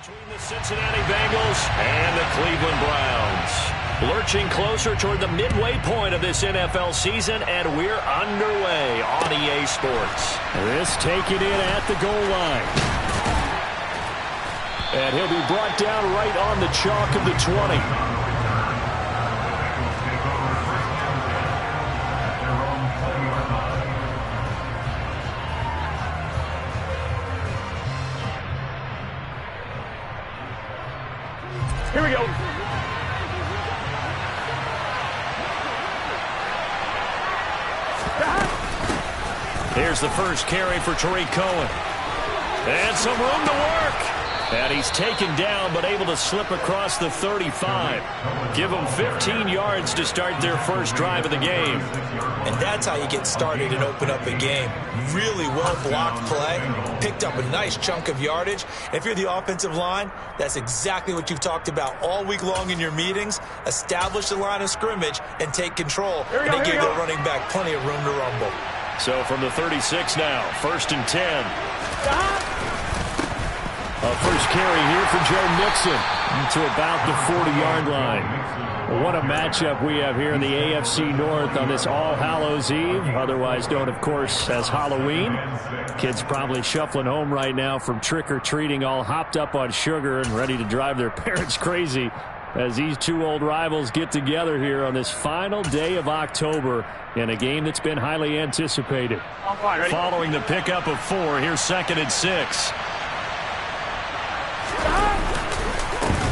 Between the Cincinnati Bengals and the Cleveland Browns. Lurching closer toward the midway point of this NFL season, and we're underway on EA Sports. This taken in at the goal line. And he'll be brought down right on the chalk of the 20. Here we go. Here's the first carry for Tariq Cohen. And some room to work. And he's taken down, but able to slip across the 35. Give them 15 yards to start their first drive of the game. And that's how you get started and open up a game. Really well-blocked play. Picked up a nice chunk of yardage. If you're the offensive line, that's exactly what you've talked about all week long in your meetings. Establish the line of scrimmage and take control. And they gave their running back plenty of room to rumble. So from the 36 now, 1st and 10. A first carry here for Joe Mixon to about the 40-yard line. What a matchup we have here in the AFC North on this All Hallows Eve, otherwise known, of course, as Halloween. Kids probably shuffling home right now from trick-or-treating, all hopped up on sugar and ready to drive their parents crazy as these two old rivals get together here on this final day of October in a game that's been highly anticipated. Following the pickup of 4, here's 2nd and 6.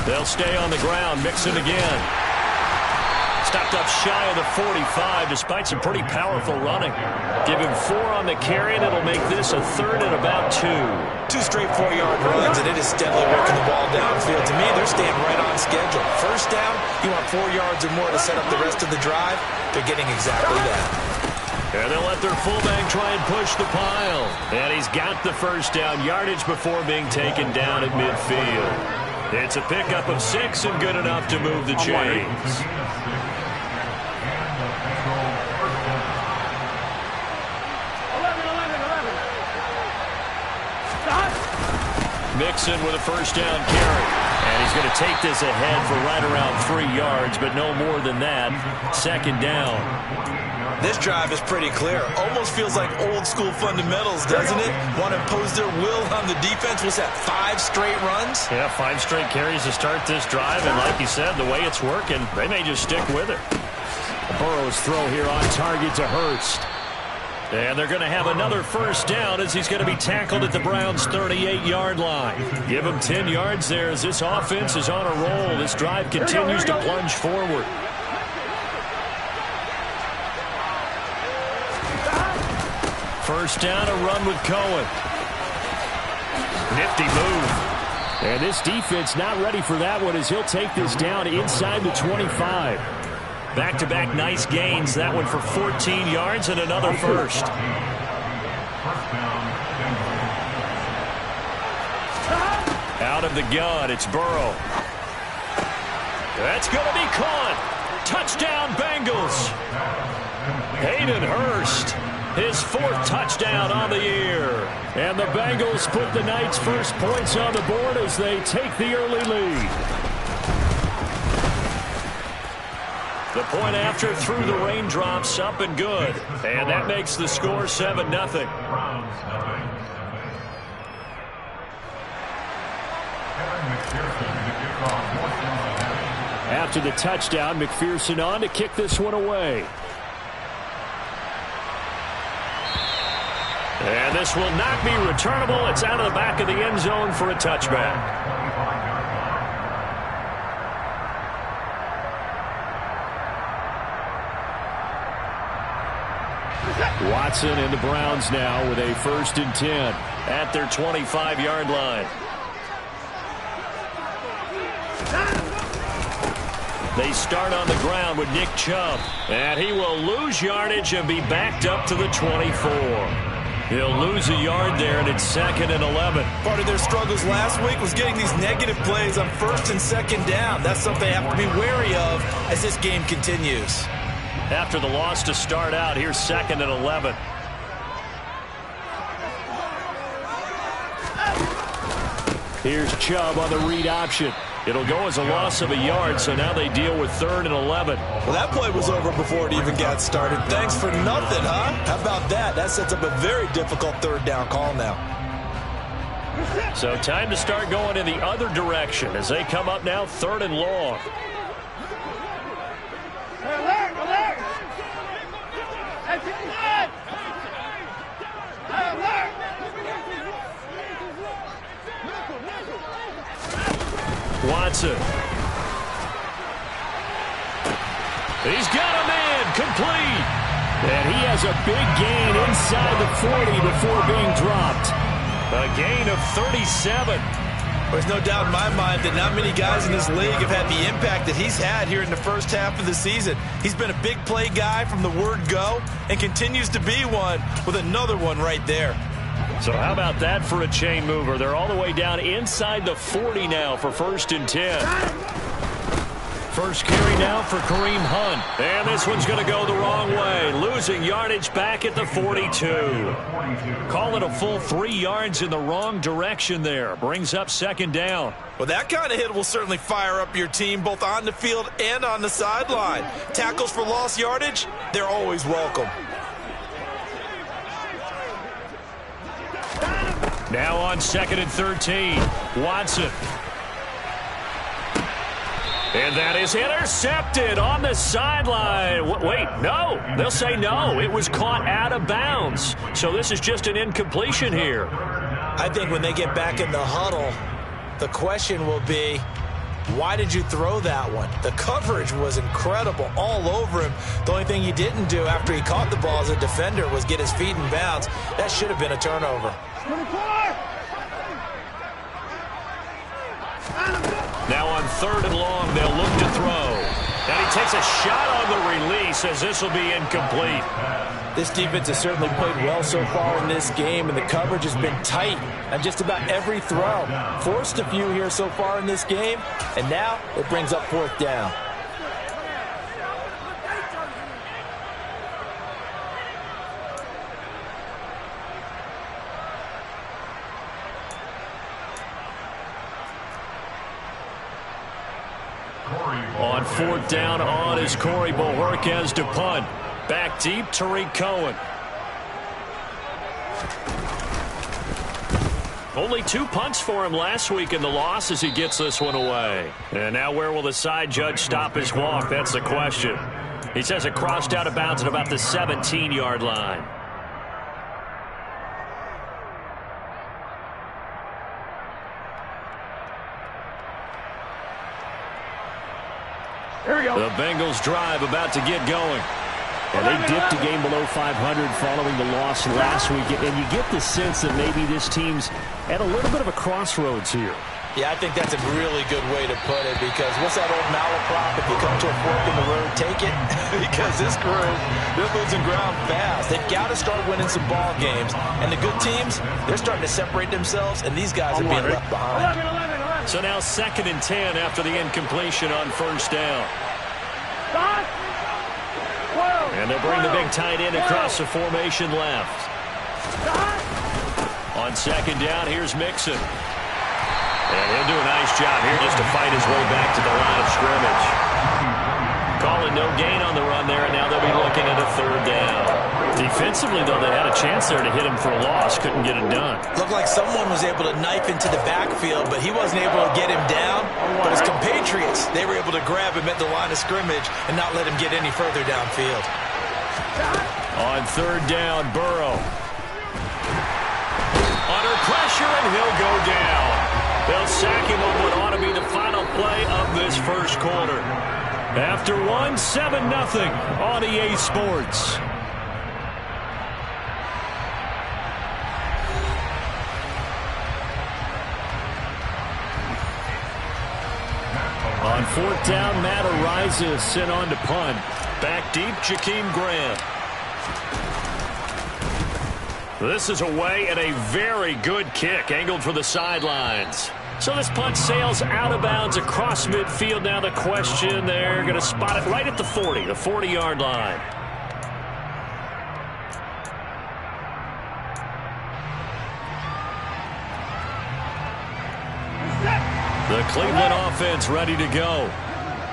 They'll stay on the ground. Mixon again. Stopped up shy of the 45 despite some pretty powerful running. Give him 4 on the carry, and it'll make this a 3rd and about 2. 2 straight 4-yard runs, and it is steadily working the ball downfield. To me, they're staying right on schedule. First down, you want 4 yards or more to set up the rest of the drive. They're getting exactly that. And they'll let their fullback try and push the pile. And he's got the first down yardage before being taken down at midfield. It's a pickup of 6 and good enough to move the chains. Mixon with a first down carry. And he's going to take this ahead for right around 3 yards, but no more than that. 2nd down. This drive is pretty clear. Almost feels like old school fundamentals, doesn't it? Want to impose their will on the defense. What's that, 5 straight runs? Yeah, 5 straight carries to start this drive. And like you said, the way it's working, they may just stick with it. Burrow's throw here on target to Hurst. And they're going to have another first down as he's going to be tackled at the Browns' 38-yard line. Give him 10 yards there as this offense is on a roll. This drive continues to plunge forward. First down, a run with Cohen. Nifty move. And this defense not ready for that one as he'll take this down inside the 25. Back-to-back nice gains. That one for 14 yards and another first. Out of the gun, it's Burrow. That's going to be caught. Touchdown, Bengals. Hayden Hurst. His 4th touchdown on the year. And the Bengals put the Knights' first points on the board as they take the early lead. The point after through the raindrops, up and good. And that makes the score 7-0. After the touchdown, McPherson on to kick this one away. And this will not be returnable. It's out of the back of the end zone for a touchback. Watson and the Browns now with a 1st and 10 at their 25-yard line. They start on the ground with Nick Chubb, and he will lose yardage and be backed up to the 24. He'll lose a yard there, and it's 2nd and 11. Part of their struggles last week was getting these negative plays on 1st and 2nd down. That's something they have to be wary of as this game continues. After the loss to start out, here's 2nd and 11. Here's Chubb on the read option. It'll go as a loss of a yard, so now they deal with 3rd and 11. Well, that play was over before it even got started. Thanks for nothing, huh? How about that? That sets up a very difficult 3rd down call now. So time to start going in the other direction as they come up now 3rd and long. Watson. He's got a man complete. And he has a big gain inside the 40 before being dropped. A gain of 37. There's no doubt in my mind that not many guys in this league have had the impact that he's had here in the first half of the season. He's been a big play guy from the word go and continues to be one with another one right there. So how about that for a chain mover? They're all the way down inside the 40 now for 1st and 10. First carry now for Kareem Hunt. And this one's going to go the wrong way. Losing yardage back at the 42. Call it a full 3 yards in the wrong direction there. Brings up 2nd down. Well, that kind of hit will certainly fire up your team both on the field and on the sideline. Tackles for lost yardage, they're always welcome. Now on 2nd and 13. Watson. And that is intercepted on the sideline. Wait, no. They'll say no. It was caught out of bounds. So this is just an incompletion here. I think when they get back in the huddle, the question will be, why did you throw that one? The coverage was incredible all over him. The only thing he didn't do after he caught the ball as a defender was get his feet in bounds. That should have been a turnover. Now on 3rd and long, they'll look to throw. And he takes a shot on the release as this will be incomplete. This defense has certainly played well so far in this game, and the coverage has been tight on just about every throw. Forced a few here so far in this game, and now it brings up 4th down. On 4th down on is Corey Bohorquez to punt. Back deep, Tariq Cohen. Only 2 punts for him last week in the loss as he gets this one away. And now where will the side judge stop his walk? That's the question. He says it crossed out of bounds at about the 17-yard line. Here we go. The Bengals drive about to get going. And they dipped a game below 500 following the loss last week. And you get the sense that maybe this team's at a little bit of a crossroads here. Yeah, I think that's a really good way to put it, because what's that old malaprop? If you come to a fork in the road, take it. Because this group, they're losing ground fast. They've got to start winning some ball games. And the good teams, they're starting to separate themselves, and these guys are being left behind. So now 2nd and 10 after the incompletion on 1st down. And they'll bring the big tight end across the formation left. On 2nd down, here's Mixon. And he'll do a nice job here just to fight his way back to the line of scrimmage. Calling no gain on the run there, and now they'll be looking at a 3rd down. Defensively, though, they had a chance there to hit him for a loss. Couldn't get it done. Looked like someone was able to knife into the backfield, but he wasn't able to get him down. But his compatriots, they were able to grab him at the line of scrimmage and not let him get any further downfield. On 3rd down, Burrow. Under pressure, and he'll go down. They'll sack him on what ought to be the final play of this first quarter. After 7-0 on EA Sports. On 4th down, Matt Ariza sent on to punt. Back deep, Jakeem Grant. This is away and a very good kick, angled for the sidelines. So this punt sails out of bounds across midfield. Now the question, they're going to spot it right at the 40-yard line. The Cleveland offense ready to go.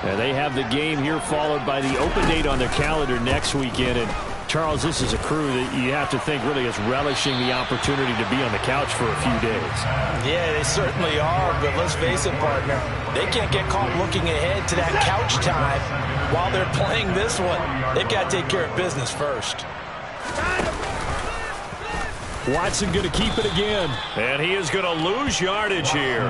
And they have the game here followed by the open date on their calendar next weekend. And Charles, this is a crew that you have to think really is relishing the opportunity to be on the couch for a few days. Yeah, they certainly are, but let's face it, partner. They can't get caught looking ahead to that couch time while they're playing this one. They've got to take care of business first. Watson going to keep it again. And he is going to lose yardage here.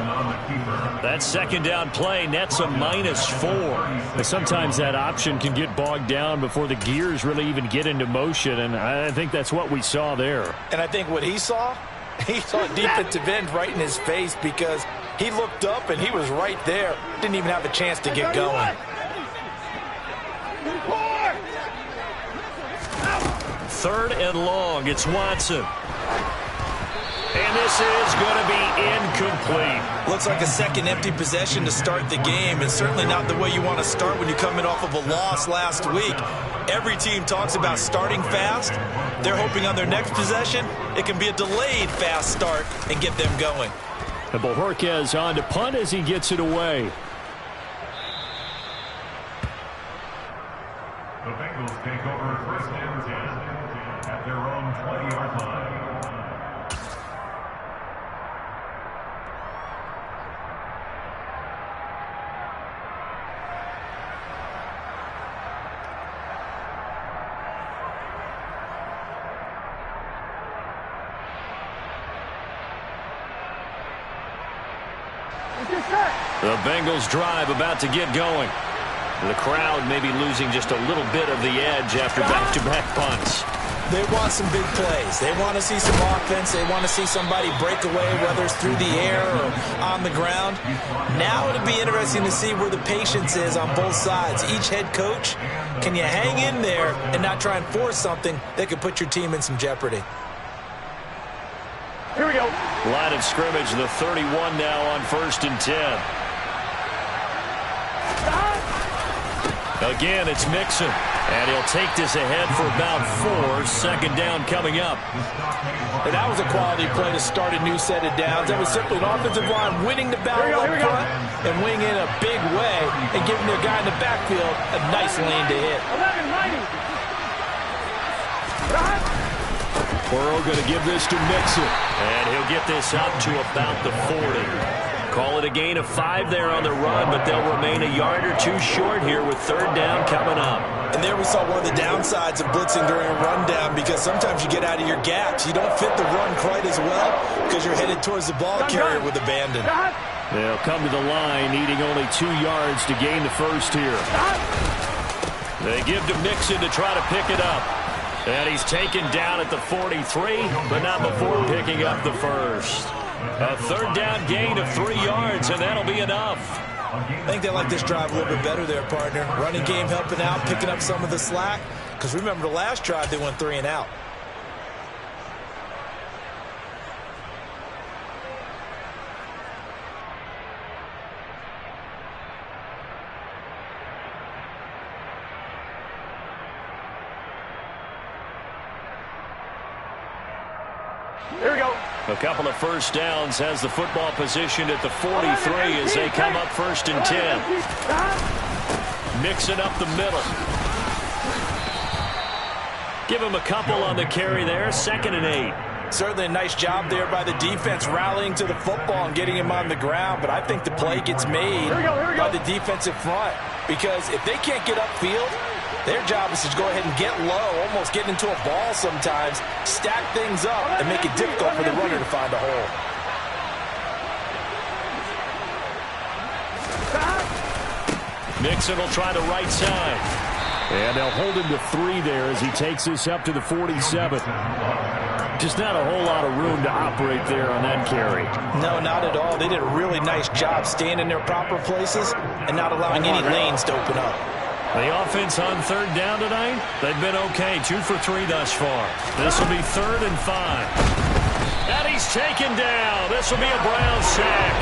That second down play nets a -4. And sometimes that option can get bogged down before the gears really even get into motion, and I think that's what we saw there. And I think what he saw defensive end right in his face, because he looked up and he was right there. Didn't even have a chance to get going. Third and long. It's Watson. And this is going to be incomplete. Looks like a second empty possession to start the game, and certainly not the way you want to start when you're coming off of a loss last week. Every team talks about starting fast. They're hoping on their next possession it can be a delayed fast start and get them going. And Bojorquez on to punt as he gets it away. The Bengals take over first and 10 at their own 20-yard line. The Bengals drive about to get going. The crowd may be losing just a little bit of the edge after back-to-back punts. They want some big plays. They want to see some offense. They want to see somebody break away, whether it's through the air or on the ground. Now it'll be interesting to see where the patience is on both sides. Each head coach, can you hang in there and not try and force something that could put your team in some jeopardy? Here we go. Line of scrimmage, the 31 now on 1st and 10. Again, it's Mixon. And he'll take this ahead for about 4. Second down coming up. And that was a quality play to start a new set of downs. That was simply an offensive line winning the battle up front and winning in a big way and giving their guy in the backfield a nice lane to hit. Burrow going to give this to Mixon. And he'll get this up to about the 40. Call it a gain of 5 there on the run, but they'll remain a yard or 2 short here with third down coming up. And there we saw one of the downsides of blitzing during a rundown, because sometimes you get out of your gaps. You don't fit the run quite as well because you're headed towards the ball carrier with abandon. They'll come to the line needing only 2 yards to gain the first here. They give to Mixon to try to pick it up. And he's taken down at the 43, but not before picking up the first. A third down gain of 3 yards, and that'll be enough. I think they like this drive a little bit better there, partner. Running game helping out, picking up some of the slack. Because remember, the last drive they went 3 and out. Here we go. A couple of first downs has the football positioned at the 43 as they come up 1st and 10. Mixing up the middle. Give him a couple on the carry there. 2nd and 8. Certainly a nice job there by the defense rallying to the football and getting him on the ground, but I think the play gets made by the defensive front, because if they can't get upfield, their job is to go ahead and get low, almost get into a ball sometimes, stack things up, and make it difficult for the runner to find a hole. Mixon will try the right side. And they'll hold him to 3 there as he takes this up to the 47. Just not a whole lot of room to operate there on that carry. No, not at all. They did a really nice job staying in their proper places and not allowing any lanes to open up. The offense on third down tonight, they've been okay. 2 for 3 thus far. This will be 3rd and 5. And he's taken down. This will be a Brown sack.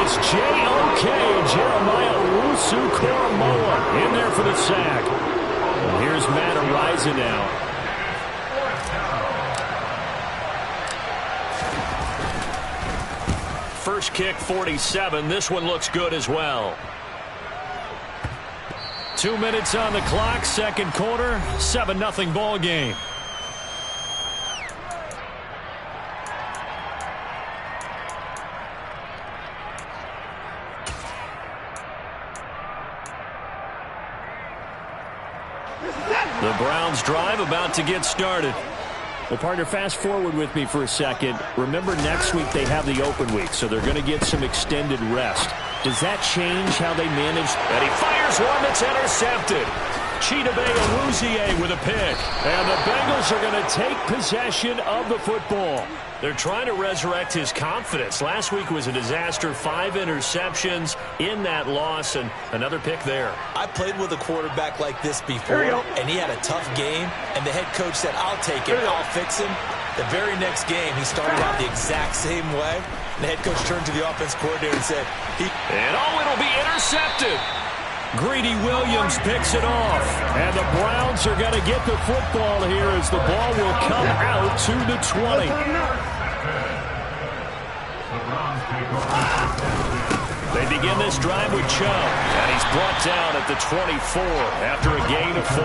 It's J.O.K. Jeremiah Owusu-Koramoah in there for the sack. And here's Matt Araiza now. first kick, 47. This one looks good as well. 2 minutes on the clock, second quarter, 7-0 ball game. The Browns drive about to get started. Well, partner, fast forward with me for a second. Remember, next week they have the open week, so they're going to get some extended rest. Does that change how they manage? And he fires one that's intercepted. Chidobe Awuzie with a pick. And the Bengals are going to take possession of the football. They're trying to resurrect his confidence. Last week was a disaster. 5 interceptions in that loss, and another pick there. I played with a quarterback like this before, and he had a tough game, and the head coach said, I'll take it, I'll fix him. The very next game, he started out the exact same way. The head coach turned to the offense coordinator and said, it'll be intercepted. Greedy Williams picks it off. And the Browns are going to get the football here as the ball will come out to the 20. They begin this drive with Chubb. And he's brought down at the 24 after a gain of 4.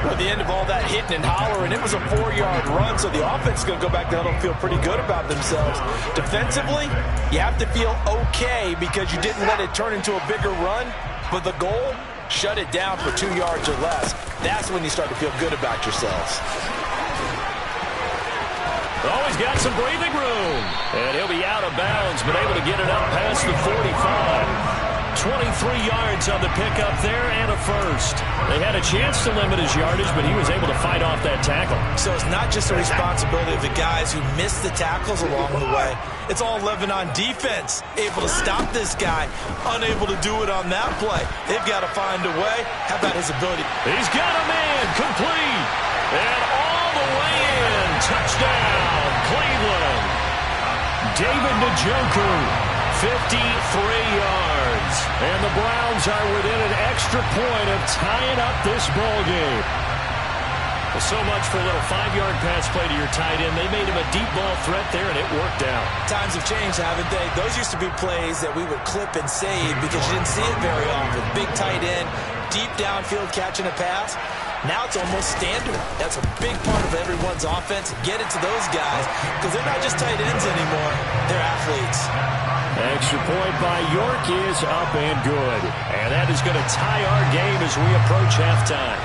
At the end of all that hitting and hollering, it was a 4-yard run, so the offense is going to go back down and feel pretty good about themselves. Defensively, you have to feel okay because you didn't let it turn into a bigger run, but the goal, shut it down for 2 yards or less. That's when you start to feel good about yourselves. He's got some breathing room. And he'll be out of bounds, but able to get it up past the 45. 23 yards on the pickup there and a first. They had a chance to limit his yardage, but he was able to fight off that tackle. So it's not just the responsibility of the guys who missed the tackles along the way. It's all living on defense. Able to stop this guy, unable to do it on that play. They've got to find a way. How about his ability? He's got a man complete. And all the way in. Touchdown, Cleveland. David Njoku. 53 yards. And the Browns are within an extra point of tying up this ball game. Well, so much for a little 5-yard pass play to your tight end. They made him a deep ball threat there, and it worked out. Times have changed, haven't they? Those used to be plays that we would clip and save because you didn't see it very often. Big tight end, deep downfield catching a pass. Now it's almost standard. That's a big part of everyone's offense. Get it to those guys because they're not just tight ends anymore. They're athletes. Extra point by York is up and good. And that is going to tie our game as we approach halftime.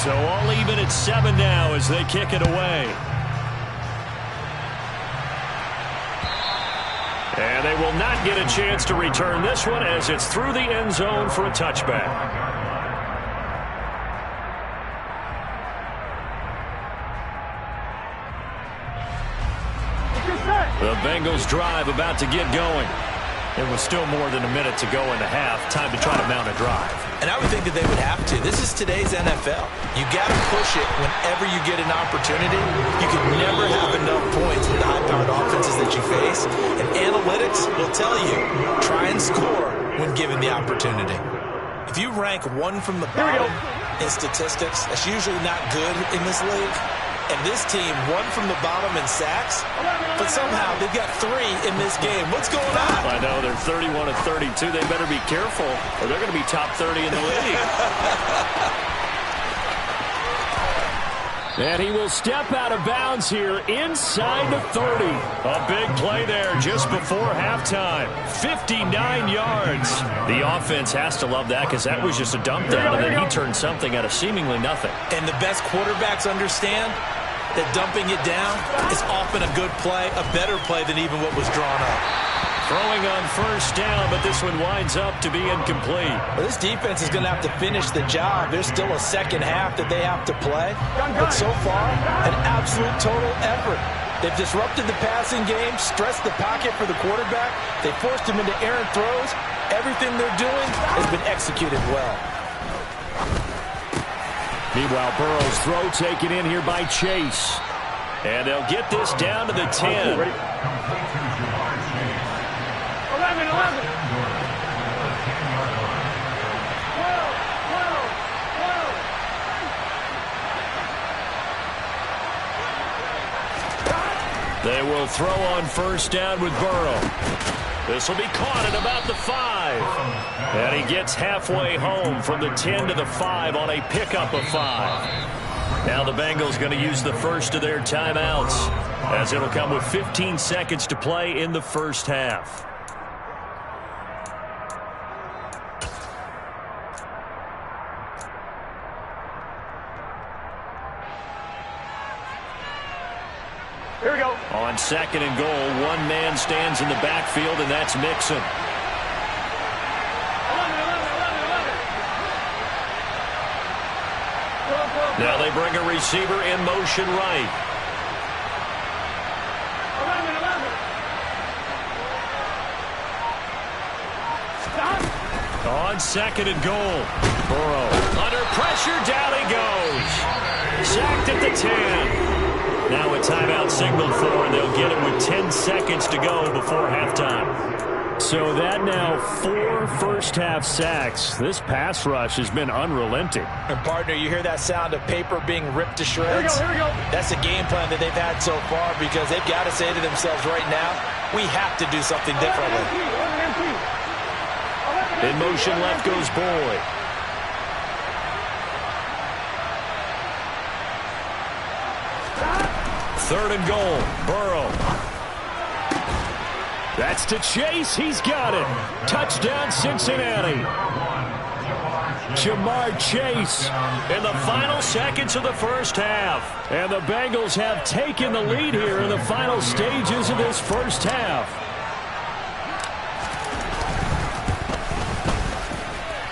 So all even at 7 now as they kick it away. And they will not get a chance to return this one as it's through the end zone for a touchback. The Bengals drive about to get going. There was still more than a minute to go in the half. Time to try to mount a drive. And I would think that they would have to. This is today's NFL. You got to push it whenever you get an opportunity. You can never have enough points with the high-powered offenses that you face. And analytics will tell you, try and score when given the opportunity. If you rank 1 from the bottom in statistics, that's usually not good in this league. And this team, 1 from the bottom in sacks, but somehow they've got 3 in this game. What's going on? I know, they're 31 of 32. They better be careful, or they're going to be top 30 in the league. And he will step out of bounds here inside the 30. A big play there just before halftime. 59 yards. The offense has to love that because that was just a dump down, and then he turned something out of seemingly nothing. And the best quarterbacks understand that dumping it down is often a good play, a better play than even what was drawn up. Throwing on first down, but this one winds up to be incomplete. Well, this defense is going to have to finish the job. There's still a second half that they have to play. But so far, an absolute total effort. They've disrupted the passing game, stressed the pocket for the quarterback. They forced him into errant throws. Everything they're doing has been executed well. Meanwhile, Burrow's throw taken in here by Chase. And they'll get this down to the 10. 11. They will throw on first down with Burrow. This will be caught at about the 5. And he gets halfway home from the 10 to the 5 on a pickup of 5. Now the Bengals going to use the first of their timeouts, as it'll come with 15 seconds to play in the first half. Here we go. On second and goal, one man stands in the backfield, and that's Mixon. Now they bring a receiver in motion right. On second and goal, Burrow under pressure, down he goes. Sacked at the 10. Now a timeout signaled for, and they'll get it with 10 seconds to go before halftime. So that now 4 first-half sacks. This pass rush has been unrelenting. And, partner, you hear that sound of paper being ripped to shreds? Here we go. That's the game plan that they've had so far, because they've got to say to themselves right now, we have to do something differently. In motion left goes Boyd. Third and goal, Burrow. That's to Chase. He's got it. Touchdown, Cincinnati. Jamar Chase. In the final seconds of the first half. And the Bengals have taken the lead here in the final stages of this first half.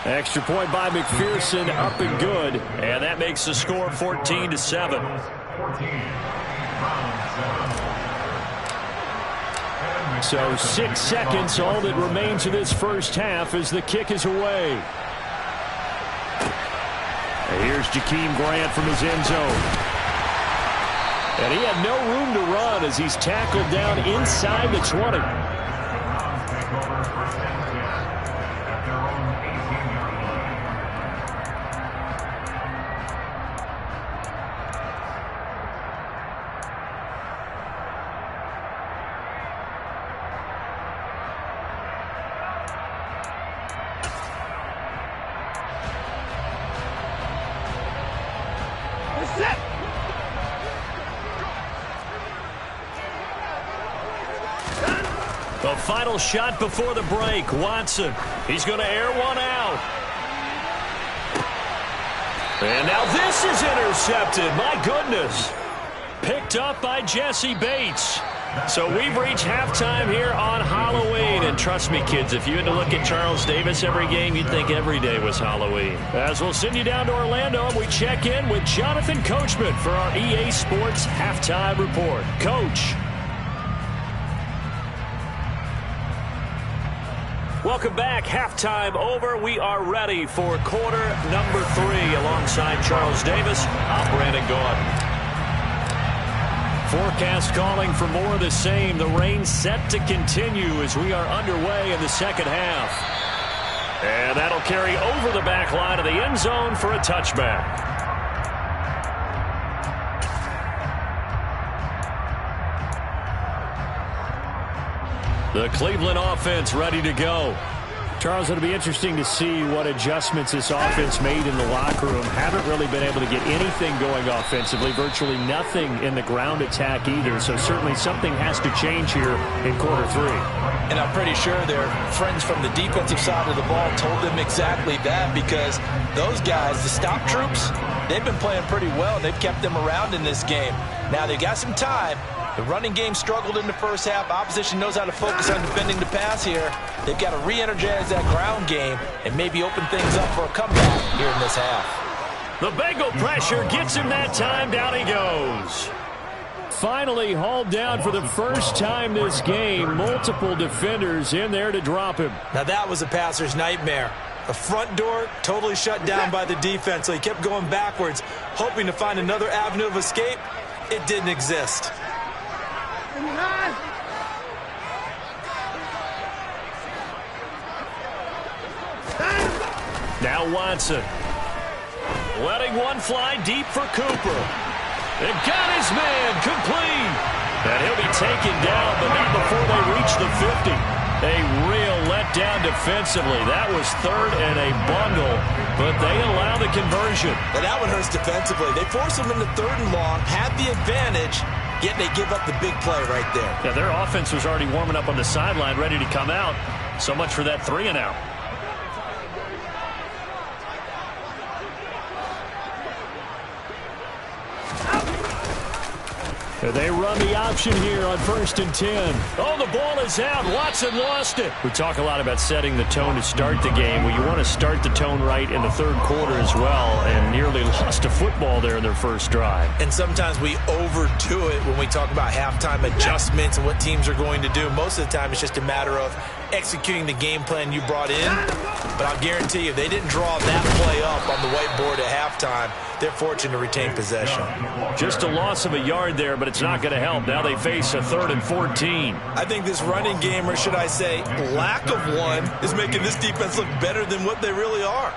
Extra point by McPherson, up and good. And that makes the score 14-7. So 6 seconds, all that remains of this first half as the kick is away. And here's Jakeem Grant from his end zone. And he had no room to run as he's tackled down inside the 20. The final shot before the break. Watson. He's going to air one out. And now this is intercepted. My goodness. Picked up by Jesse Bates. So we've reached halftime here on Halloween. And trust me, kids, if you had to look at Charles Davis every game, you'd think every day was Halloween. As we'll send you down to Orlando, and we check in with Jonathan Coachman for our EA Sports Halftime Report. Coach. Welcome back. Halftime over. We are ready for quarter number 3 alongside Charles Davis. I'm Brandon Gaudin. Forecast calling for more of the same. The rain set to continue as we are underway in the second half. And that'll carry over the back line of the end zone for a touchback. The Cleveland offense ready to go. Charles, it'll be interesting to see what adjustments this offense made in the locker room. Haven't really been able to get anything going offensively. Virtually nothing in the ground attack either. So certainly something has to change here in quarter 3. And I'm pretty sure their friends from the defensive side of the ball told them exactly that, because those guys, the stop troops, they've been playing pretty well. They've kept them around in this game. Now they got some time. The running game struggled in the first half. Opposition knows how to focus on defending the pass here. They've got to re-energize that ground game and maybe open things up for a comeback here in this half. The Bengal pressure gets him that time. Down he goes. Finally hauled down for the first time this game. Multiple defenders in there to drop him. Now that was a passer's nightmare. The front door totally shut down by the defense, so he kept going backwards, hoping to find another avenue of escape. It didn't exist. Now Watson. Letting one fly deep for Cooper. And got his man complete. And he'll be taken down, but not before they reach the 50. A real letdown defensively. That was third and a bundle, but they allow the conversion. And that one hurts defensively. They force them into third and long, had the advantage, yet they give up the big play right there. Yeah, their offense was already warming up on the sideline, ready to come out. So much for that 3 and out. They run the option here on 1st and 10. Oh, the ball is out. Watson lost it. We talk a lot about setting the tone to start the game. Well, you want to start the tone right in the third quarter as well, and nearly lost a football there in their first drive. And sometimes we overdo it when we talk about halftime adjustments and what teams are going to do. Most of the time, it's just a matter of executing the game plan you brought in. But I'll guarantee you, they didn't draw that play up on the whiteboard at halftime. They're fortunate to retain possession. Just a loss of a yard there, but it's not going to help. Now they face a 3rd and 14. I think this running game, or should I say lack of one, is making this defense look better than what they really are.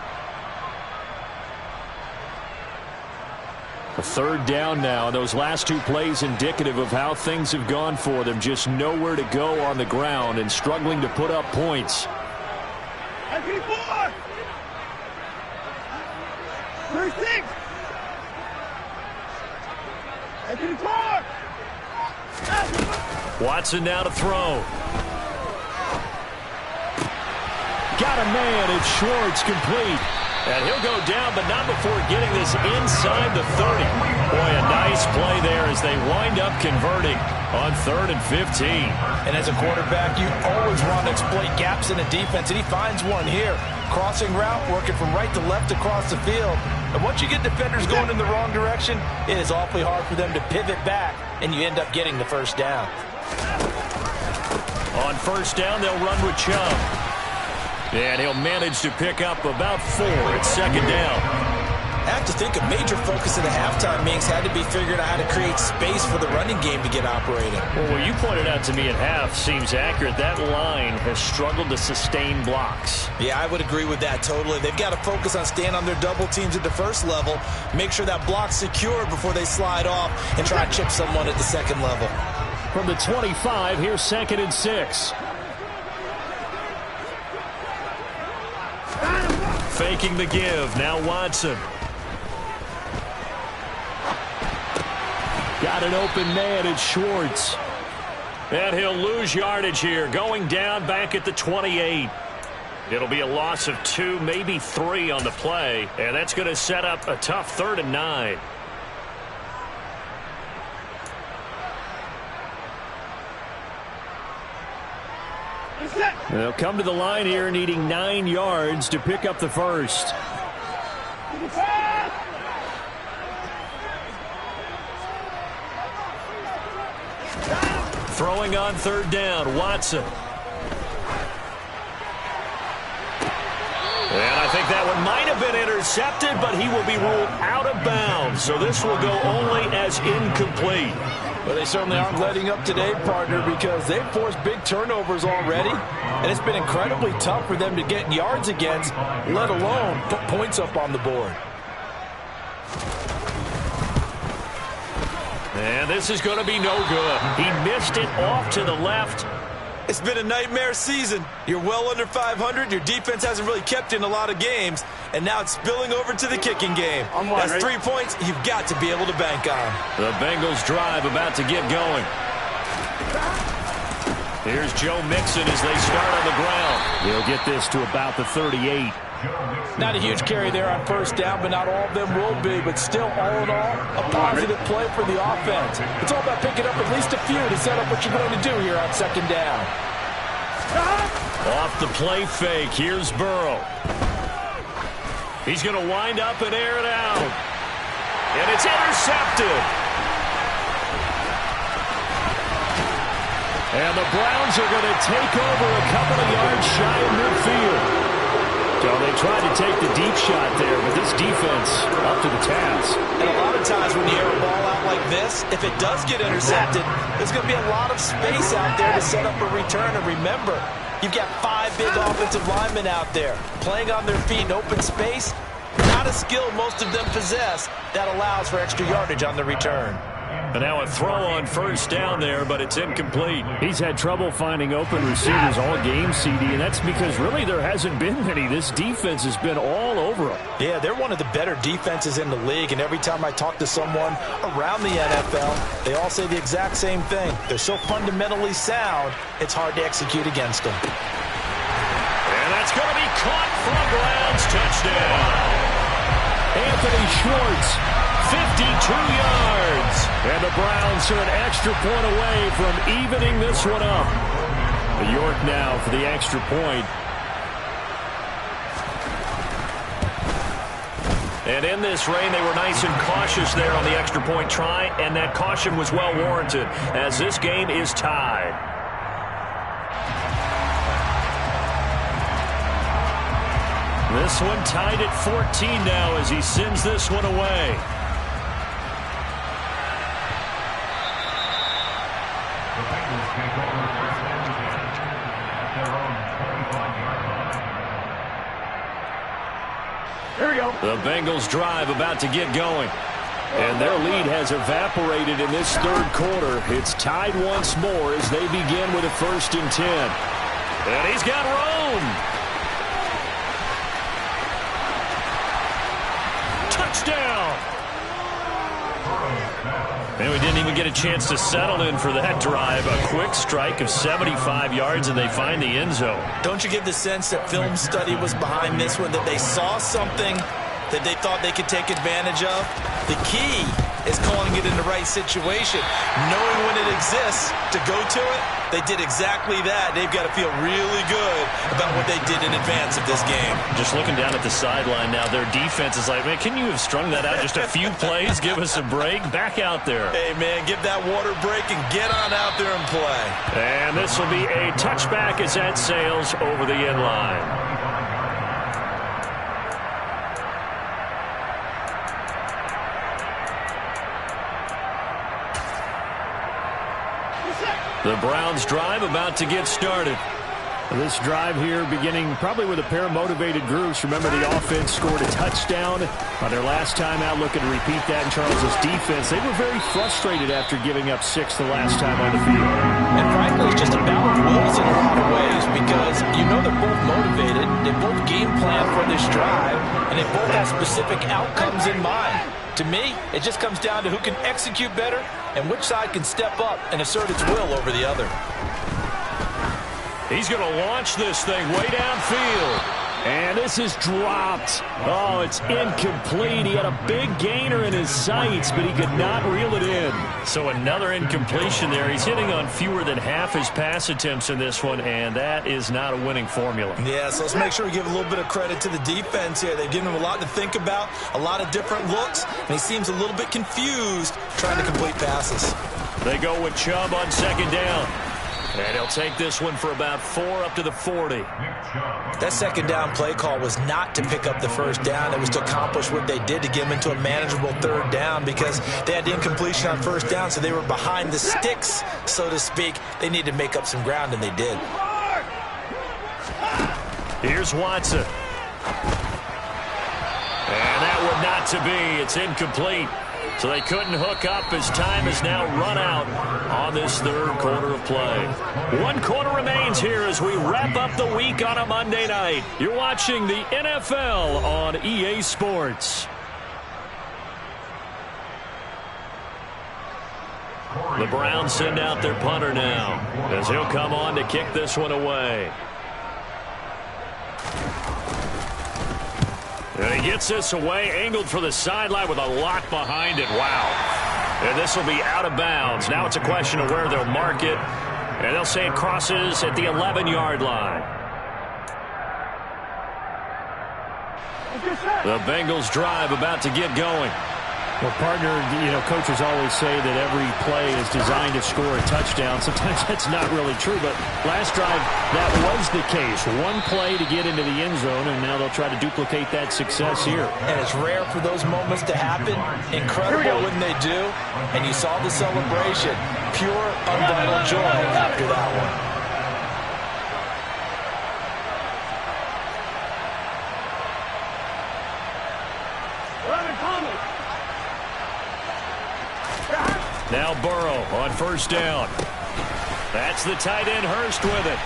A 3rd down now. Those last 2 plays indicative of how things have gone for them. Just nowhere to go on the ground and struggling to put up points. Watson now to throw. Got a man. It's Schwartz, complete. And he'll go down, but not before getting this inside the 30. Boy, a nice play there as they wind up converting on 3rd and 15. And as a quarterback, you always want to exploit gaps in the defense, and he finds one here. Crossing route, working from right to left across the field. And once you get defenders going in the wrong direction, it is awfully hard for them to pivot back, and you end up getting the first down. On 1st down, they'll run with Chubb. And he'll manage to pick up about 4 at 2nd down. I have to think a major focus of the halftime meetings had to be figuring out how to create space for the running game to get operating. Well, what you pointed out to me at half seems accurate. That line has struggled to sustain blocks. Yeah, I would agree with that totally. They've got to focus on staying on their double teams at the first level, make sure that block's secure before they slide off and try to chip someone at the second level. From the 25, here's 2nd and 6. Faking the give. Now Watson. Got an open man. It's Schwartz. And he'll lose yardage here. Going down back at the 28. It'll be a loss of 2, maybe 3 on the play. And that's going to set up a tough 3rd and 9. They'll come to the line here needing 9 yards to pick up the first. Throwing on 3rd down, Watson. And I think that one might have been intercepted, but he will be ruled out of bounds. So this will go only as incomplete. Well, they certainly aren't letting up today, partner, because they've forced big turnovers already. And it's been incredibly tough for them to get yards against, let alone put points up on the board. And this is going to be no good. He missed it off to the left. It's been a nightmare season. You're well under 500. Your defense hasn't really kept in a lot of games. And now it's spilling over to the kicking game. That's 3 points you've got to be able to bank on. The Bengals drive about to get going. Here's Joe Mixon as they start on the ground. They'll get this to about the 38. Not a huge carry there on 1st down, but not all of them will be. But still, all in all, a positive play for the offense. It's all about picking up at least a few to set up what you're going to do here on 2nd down. Off the play fake, here's Burrow. He's going to wind up and air it out. And it's intercepted. And the Browns are going to take over a couple of yards shy of midfield. So they tried to take the deep shot there, but this defense up to the task. And a lot of times when you air a ball out like this, if it does get intercepted, there's going to be a lot of space out there to set up a return. And remember, you've got 5 big offensive linemen out there playing on their feet in open space. Not a skill most of them possess that allows for extra yardage on the return. And now a throw on first down there, but it's incomplete. He's had trouble finding open receivers all game, CD, and that's because really there hasn't been many. This defense has been all over them. Yeah, they're one of the better defenses in the league, and every time I talk to someone around the NFL, they all say the exact same thing. They're so fundamentally sound, it's hard to execute against them. And that's going to be caught for a Browns touchdown. Anthony Schwartz, 52 yards. and the Browns are an extra point away from evening this one up. York now for the extra point. And in this rain, they were nice and cautious there on the extra point try, and that caution was well warranted as this game is tied. This one tied at 14 now as he sends this one away. The Bengals take over first and 10 at their own 25-yard line. Here we go. The Bengals drive about to get going. And their lead has evaporated in this third quarter. It's tied once more as they begin with a 1st and 10. And he's got room. Touchdown. And we didn't even get a chance to settle in for that drive. A quick strike of 75 yards, and they find the end zone. Don't you get the sense that film study was behind this one, that they saw something that they thought they could take advantage of? The key is calling it in the right situation, knowing when it exists to go to it. They did exactly that. They've got to feel really good about what they did in advance of this game. Just looking down at the sideline now, their defense is like, man, can you have strung that out just a few plays? Give us a break. Back out there. Hey, man, give that water break and get on out there and play. And this will be a touchback as that sails over the end line. The Browns drive about to get started. This drive here beginning probably with a pair of motivated groups. Remember, the offense scored a touchdown on their last time out, looking to repeat that in Charles's defense. They were very frustrated after giving up 6 the last time on the field. And frankly, it's just a battle of wills in a lot of ways because you know they're both motivated, they both game plan for this drive, and they both have specific outcomes in mind. To me, it just comes down to who can execute better and which side can step up and assert its will over the other. He's going to launch this thing way downfield. And this is dropped. Oh, it's incomplete. He had a big gainer in his sights, but he could not reel it in. So another incompletion there. He's hitting on fewer than half his pass attempts in this one, and that is not a winning formula. Yeah, so let's make sure we give a little bit of credit to the defense here. They've given him a lot to think about, a lot of different looks, and he seems a little bit confused trying to complete passes. They go with Chubb on 2nd down. And he'll take this one for about 4 up to the 40. That 2nd down play call was not to pick up the 1st down. It was to accomplish what they did to get him into a manageable 3rd down because they had the incompletion on 1st down, so they were behind the sticks, so to speak. They needed to make up some ground, and they did. Here's Watson. And that one not to be. It's incomplete. So they couldn't hook up as time is now run out on this 3rd quarter of play. 1 quarter remains here as we wrap up the week on a Monday night. You're watching the NFL on EA Sports. The Browns send out their punter now as he'll come on to kick this one away. And he gets this away, angled for the sideline with a lock behind it. Wow. And this will be out of bounds. Now it's a question of where they'll mark it. And they'll say it crosses at the 11-yard line. The Bengals drive about to get going. Well, partner, coaches always say that every play is designed to score a touchdown. Sometimes that's not really true, but last drive, that was the case. 1 play to get into the end zone, and now they'll try to duplicate that success here. And it's rare for those moments to happen. Incredible when they do. And you saw the celebration. Pure, unbridled joy after that one. Now Burrow on first down. That's the tight end Hurst with it.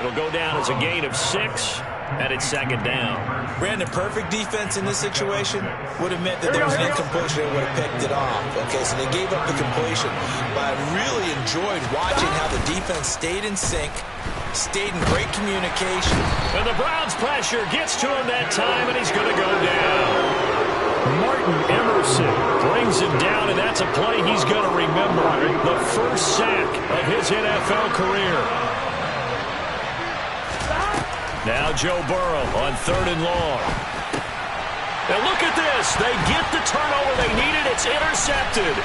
It'll go down as a gain of 6, and it's second down. Brandon, perfect defense in this situation would have meant that there was an incompletion and would have picked it off. Okay, so they gave up the completion. But I really enjoyed watching how the defense stayed in sync, stayed in great communication. And the Browns pressure gets to him that time, and he's going to go down. Martin Emerson brings him down, and that's a play he's going to remember. The first sack of his NFL career. Now Joe Burrow on 3rd and long. And look at this. They get the turnover they needed. It's intercepted.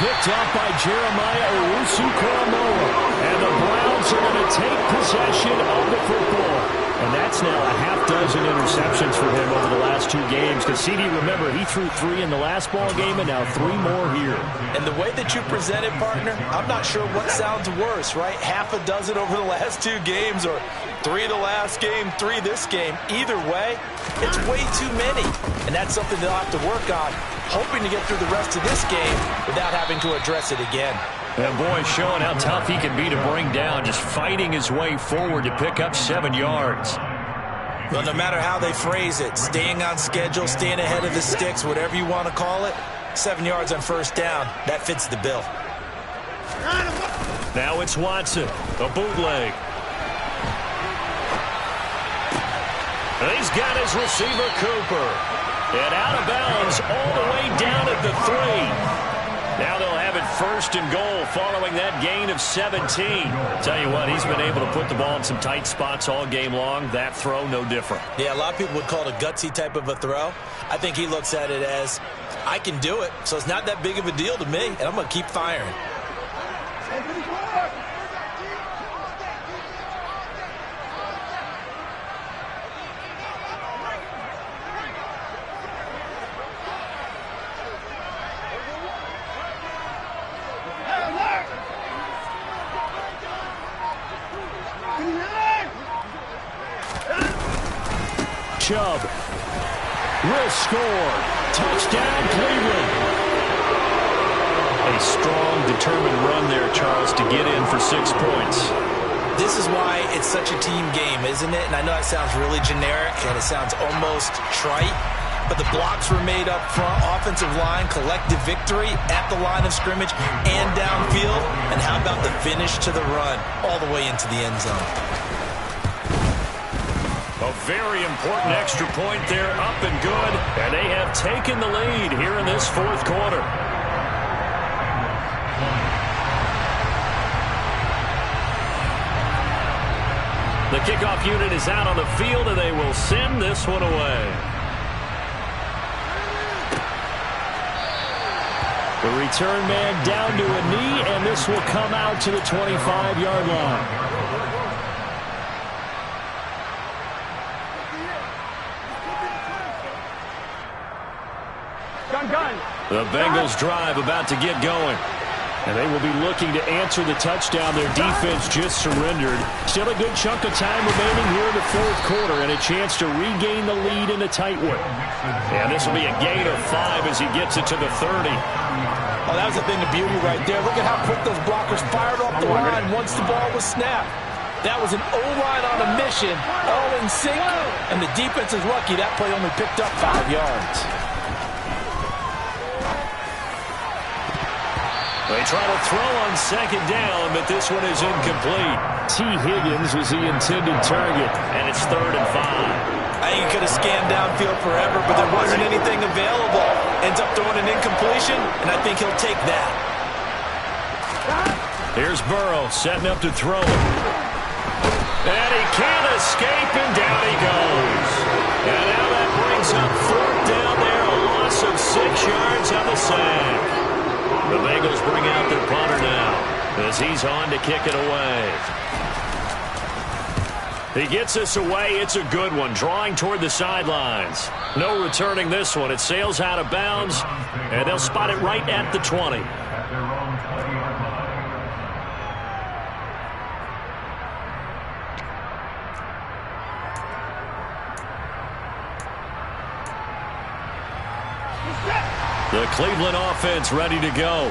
Picked up by Jeremiah Owusu-Koramoah. And the Browns are going to take possession of the football. And that's now a half dozen interceptions for him over the last 2 games. Because, CD, remember, he threw 3 in the last ball game and now 3 more here. And the way that you presented, partner, I'm not sure what sounds worse, right? Half a dozen over the last 2 games or 3 the last game, 3 this game. Either way, it's way too many. And that's something they'll have to work on, hoping to get through the rest of this game without having to address it again. And boy, showing how tough he can be to bring down, just fighting his way forward to pick up 7 yards. Well, no matter how they phrase it, staying on schedule, staying ahead of the sticks, whatever you want to call it, 7 yards on first down, that fits the bill. Now it's Watson, a bootleg. And he's got his receiver, Cooper. And out of bounds all the way down at the 3. Now they'll have it 1st and goal following that gain of 17. Tell you what, he's been able to put the ball in some tight spots all game long. That throw, no different. Yeah, a lot of people would call it a gutsy type of a throw. I think he looks at it as, I can do it, so it's not that big of a deal to me, and I'm going to keep firing. Chubb will score. Touchdown, Cleveland. A strong, determined run there, Charles, to get in for 6 points. This is why it's such a team game, isn't it? And I know it sounds really generic and it sounds almost trite, but the blocks were made up front, offensive line, collective victory at the line of scrimmage and downfield. And how about the finish to the run all the way into the end zone? A very important extra point there, up and good. And they have taken the lead here in this 4th quarter. The kickoff unit is out on the field, and they will send this one away. The return man down to a knee, and this will come out to the 25-yard line. The Bengals drive about to get going. And they will be looking to answer the touchdown their defense just surrendered. Still a good chunk of time remaining here in the 4th quarter and a chance to regain the lead in a tight one. And this will be a gain of 5 as he gets it to the 30. Oh, that was a thing of beauty right there. Look at how quick those blockers fired off the line once the ball was snapped. That was an O-line on a mission, all in sync, and the defense is lucky that play only picked up 5 yards. They try to throw on 2nd down, but this one is incomplete. T. Higgins was the intended target, and it's 3rd and 5. I think he could have scanned downfield forever, but there wasn't anything available. Ends up throwing an incompletion, and I think he'll take that. Here's Burrow setting up to throw it. And he can't escape, and down he goes. And now that brings up 4th down there, a loss of 6 yards on the sack. The Bengals bring out their punter now as he's on to kick it away. He gets us away. It's a good one, drawing toward the sidelines. No returning this one. It sails out of bounds, and they'll spot it right at the 20. The The Cleveland offense ready to go.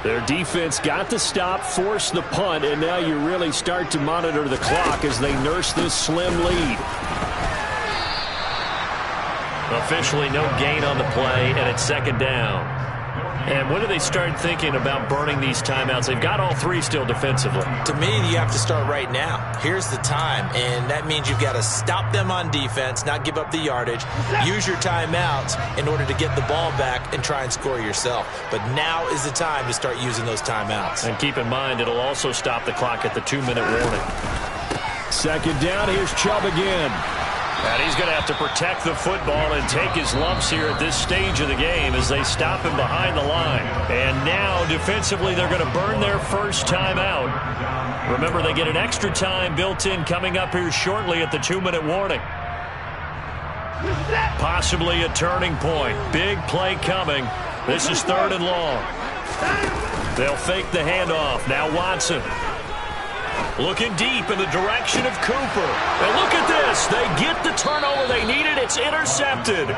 Their defense got the stop, forced the punt, and now you really start to monitor the clock as they nurse this slim lead. Officially no gain on the play, and it's second down. And when do they start thinking about burning these timeouts? They've got all three still defensively. To me, you have to start right now. Here's the time, and that means you've got to stop them on defense, not give up the yardage, use your timeouts in order to get the ball back and try and score yourself. But now is the time to start using those timeouts. And keep in mind, it'll also stop the clock at the 2-minute warning. Second down, here's Chubb again. And he's going to have to protect the football and take his lumps here at this stage of the game as they stop him behind the line. And now, defensively, they're going to burn their first time out. Remember, they get an extra time built in coming up here shortly at the 2-minute warning. Possibly a turning point. Big play coming. This is 3rd and long. They'll fake the handoff. Now Watson. Looking deep in the direction of Cooper. And look at this. They get the turnover they needed. It's intercepted.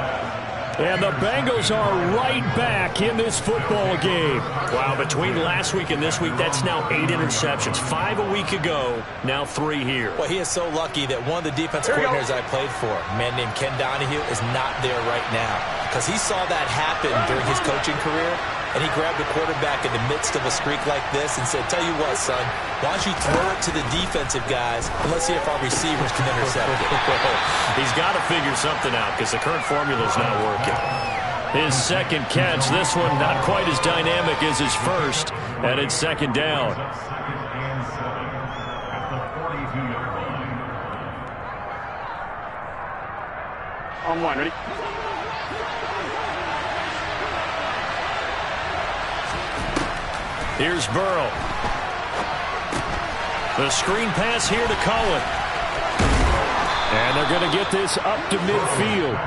And the Bengals are right back in this football game. Wow, between last week and this week, that's now 8 interceptions. 5 a week ago, now 3 here. Well, he is so lucky that one of the defensive coordinators I played for, a man named Ken Donahue, is not there right now. Because he saw that happen during his coaching career, and he grabbed the quarterback in the midst of a streak like this and said, tell you what, son, why don't you throw it to the defensive guys and let's see if our receivers can intercept it. He's got to figure something out because the current formula's not working. His second catch, this one not quite as dynamic as his first, and it's second down. On one, ready? Here's Burrow. The screen pass here to Cohen. And they're going to get this up to midfield.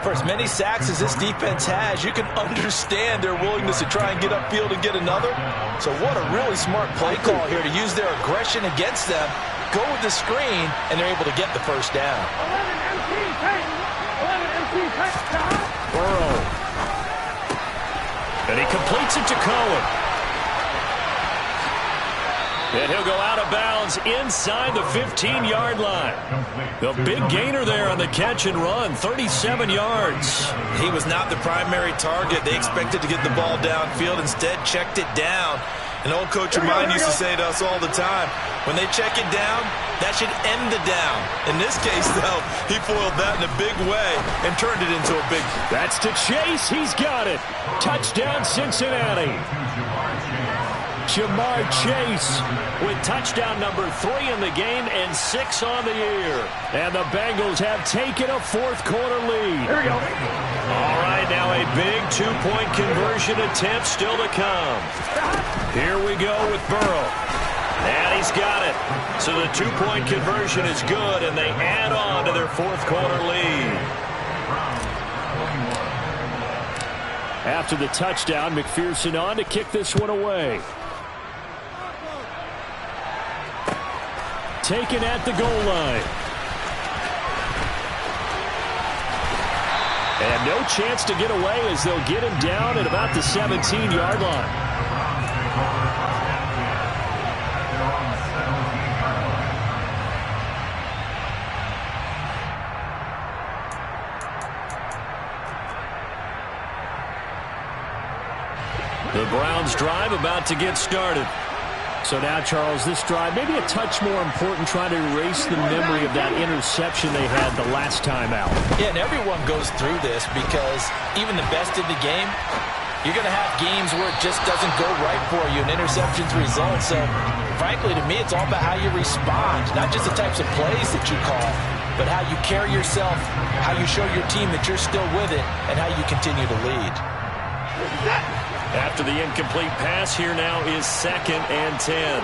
For as many sacks as this defense has, you can understand their willingness to try and get upfield and get another. So what a really smart play call here to use their aggression against them, go with the screen, and they're able to get the first down. Burrow. And he completes it to Cohen. And he'll go out of bounds inside the 15-yard line. The big gainer there on the catch and run, 37 yards. He was not the primary target. They expected to get the ball downfield. Instead, checked it down. An old coach of mine used to say to us all the time, when they check it down, that should end the down. In this case, though, he foiled that in a big way and turned it into a big... That's to Chase. He's got it. Touchdown, Cincinnati. Jamar Chase with touchdown number 3 in the game and 6 on the year. And the Bengals have taken a fourth-quarter lead. Here we go. All right, now a big 2-point conversion attempt still to come. Here we go with Burrow. And he's got it. So the 2-point conversion is good, and they add on to their fourth-quarter lead. After the touchdown, McPherson on to kick this one away. Taken at the goal line. And no chance to get away as they'll get him down at about the 17-yard line. The Browns drive about to get started. So now, Charles, this drive maybe a touch more important, trying to erase the memory of that interception they had the last time out. Yeah, and everyone goes through this because even the best in the game, you're going to have games where it just doesn't go right for you, and interceptions result. So, frankly, to me, it's all about how you respond, not just the types of plays that you call, but how you carry yourself, how you show your team that you're still with it, and how you continue to lead. After the incomplete pass, here now is 2nd and 10.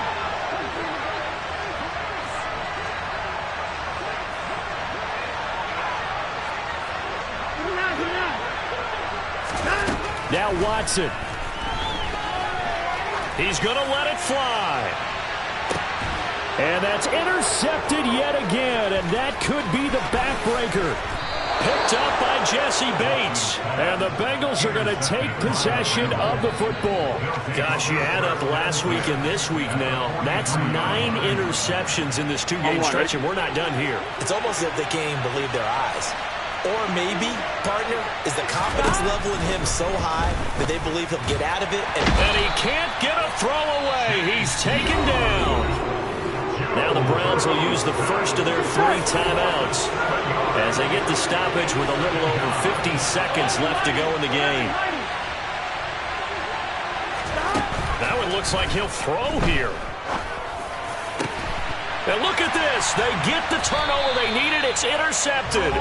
Now Watson. He's going to let it fly. And that's intercepted yet again, and that could be the backbreaker. Picked up by Jesse Bates. And the Bengals are going to take possession of the football. Gosh, you add up last week and this week now. That's 9 interceptions in this two-game stretch, and we're not done here. It's almost as if they can't even believe their eyes. Or maybe, partner, is the confidence level in him so high that they believe he'll get out of it. And he can't get a throw away. He's taken down. Now the Browns will use the first of their 3 timeouts as they get the stoppage with a little over 50 seconds left to go in the game. Now it looks like he'll throw here. And look at this. They get the turnover they needed. It's intercepted.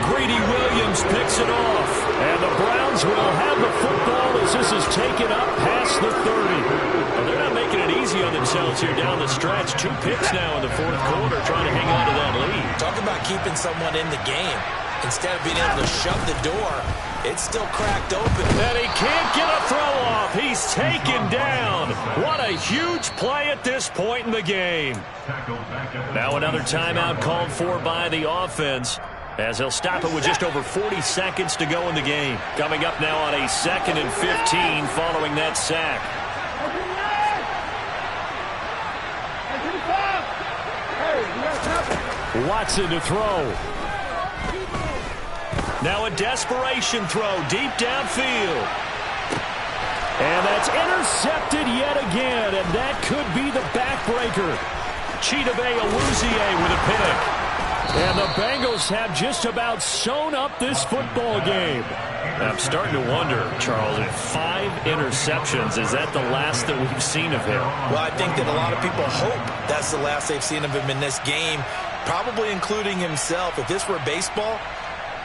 Greedy Williams picks it off. And the Browns will have the football as this is taken up past the 30. Well, they're not making it easy on themselves here down the stretch. 2 picks now in the fourth quarter trying to hang on to that lead. Talk about keeping someone in the game. Instead of being able to shut the door, it's still cracked open. And he can't get a throw off. He's taken down. What a huge play at this point in the game. Now another timeout called for by the offense as they'll stop it with just over 40 seconds to go in the game. Coming up now on a 2nd and 15 following that sack. Watson to throw. Now a desperation throw deep downfield. And that's intercepted yet again, and that could be the backbreaker. Chidobe Awuzie with a pick. And the Bengals have just about sewn up this football game. I'm starting to wonder, Charles, if 5 interceptions, is that the last that we've seen of him? Well, I think that a lot of people hope that's the last they've seen of him in this game, probably including himself. If this were baseball,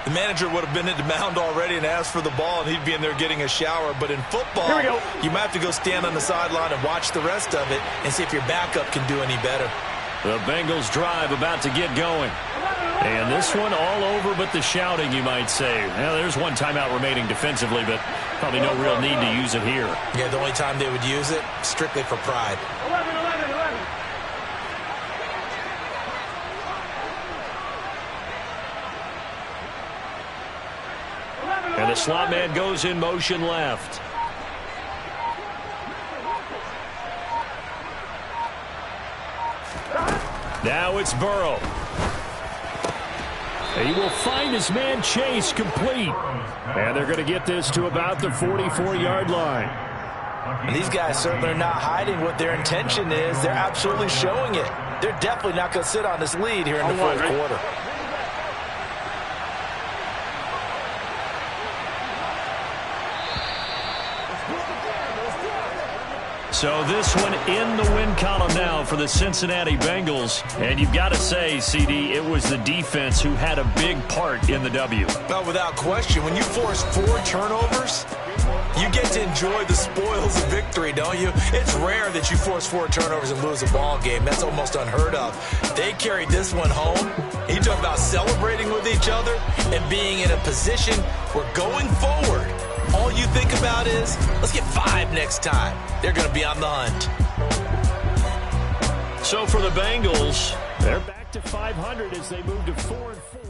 the manager would have been at the mound already and asked for the ball, and he'd be in there getting a shower. But in football, you might have to go stand on the sideline and watch the rest of it and see if your backup can do any better. The Bengals drive about to get going. And this one all over but the shouting, you might say. Now, there's one timeout remaining defensively, but probably no real need to use it here. Yeah, the only time they would use it, strictly for pride. 11. And the slot man goes in motion left. Now it's Burrow. He will find his man Chase complete. And they're going to get this to about the 44-yard line. And these guys certainly are not hiding what their intention is. They're absolutely showing it. They're definitely not going to sit on this lead here in the fourth quarter. So this one in the win column now for the Cincinnati Bengals. And you've got to say, CD, it was the defense who had a big part in the W. No, without question. When you force 4 turnovers, you get to enjoy the spoils of victory, don't you? It's rare that you force 4 turnovers and lose a ball game. That's almost unheard of. They carried this one home. You talk about celebrating with each other and being in a position where going forward, all you think about is, let's get 5 next time. They're going to be on the hunt. So for the Bengals, they're back to 500 as they move to 4-4.